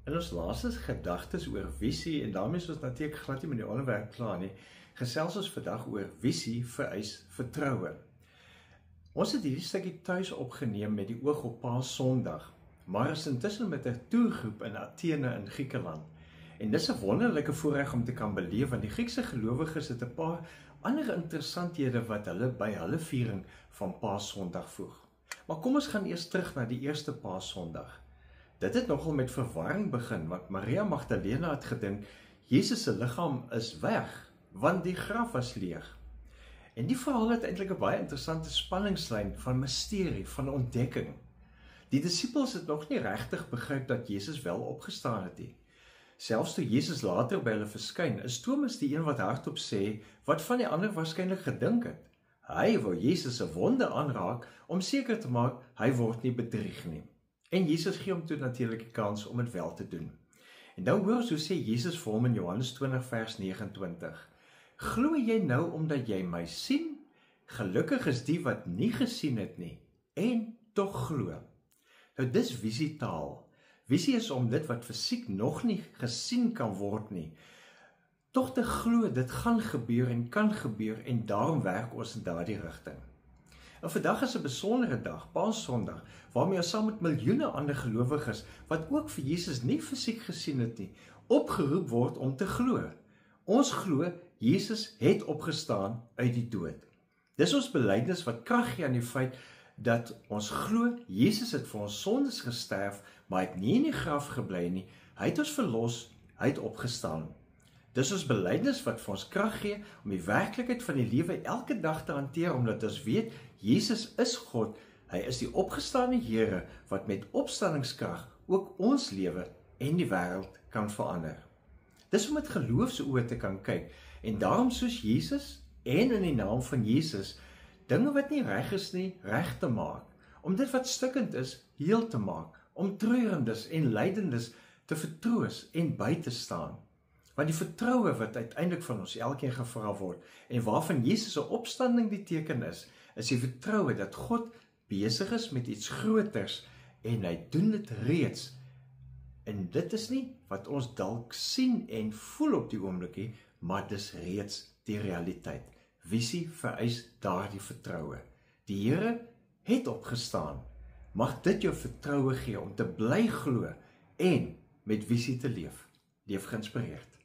In ons laaste gedagtes oor visie, en daarmee is ons natuurlik glad nie met die onderwerp klaar nie, gesels ons vandag oor visie vereis vertroue. Ons het hierdie stukkie tuis opgeneem met die oog op Paasondag, maar is intussen met 'n toergroep in Athene in Griekeland. En dis 'n wonderlike voorreg om te kan beleef, want die Griekse gelowiges het 'n paar ander interessanthede wat hulle by hulle viering van Paasondag voeg. Maar kom ons gaan eers terug na die eerste Paasondag. Dit het nogal met verwarring begin, want Maria Magdalena het gedink, Jesus se liggaam is weg, want die graf was leeg. En die verhaal het eintlik 'n baie interessante spanningslyn van misterie, van ontdekking. Die disippels het nog nie regtig begryp dat Jesus wel opgestaan het nie. Selfs toe Jesus later by hulle verskyn, is Thomas die een wat hardop sê, wat van die ander waarskynlik gedink het. Hy wou Jesus se wonde aanraak, om seker te maak, hy word nie bedrieg nie. En Jesus gee hom toe natuurlik die kans om dit wel te doen. En nou hoor ons hoe sê Jesus vir hom in Johannes 20 vers 29. Glo jy nou omdat jy my sien? Gelukkig is die wat nie gesien het nie, en tog glo. Nou dis visietaal. Visie is om dit wat fisiek nog nie gesien kan word nie, tog te glo dit gaan gebeur en kan gebeur, en daarom werk ons in daardie rigting. En vandag is 'n besondere dag, Paasondag, waarmee ons saam met miljoene ander gelowiges, wat ook vir Jesus nie fisiek gesien het nie, opgeroep word om te glo. Ons glo, Jesus het opgestaan uit die dood. Dis ons belydenis wat krag gee aan die feit dat ons glo, Jesus het vir ons sondes gesterf, maar hy het nie in die graf gebly nie, hy het ons verlos, hy het opgestaan. Dis ons belydenis wat vir ons krag gee om die werklikheid van die lewe elke dag te hanteer, omdat ons weet, Jesus is God, hy is die opgestane Here, wat met opstandingskrag ook ons lewe en die wêreld kan verander. Dis om met geloofsoë te kan kyk, en daarom soos Jesus, en in die naam van Jesus, dinge wat nie reg is nie, reg te maak, om dit wat stukkend is, heel te maak, om treurendes en lydendes te vertroos en by te staan. Want die vertroue wat uiteindelik van ons elkeen gevra word, en waarvan Jesus se opstanding die teken is die vertroue dat God besig is met iets groters, en hy doen dit reeds. En dit is nie wat ons dalk sien en voel op die oomblikie, maar dis reeds die realiteit. Visie vereis daardie vertroue. Die Here het opgestaan. Mag dit jou vertroue gee om te bly glo en met visie te leef. Leef geïnspireerd.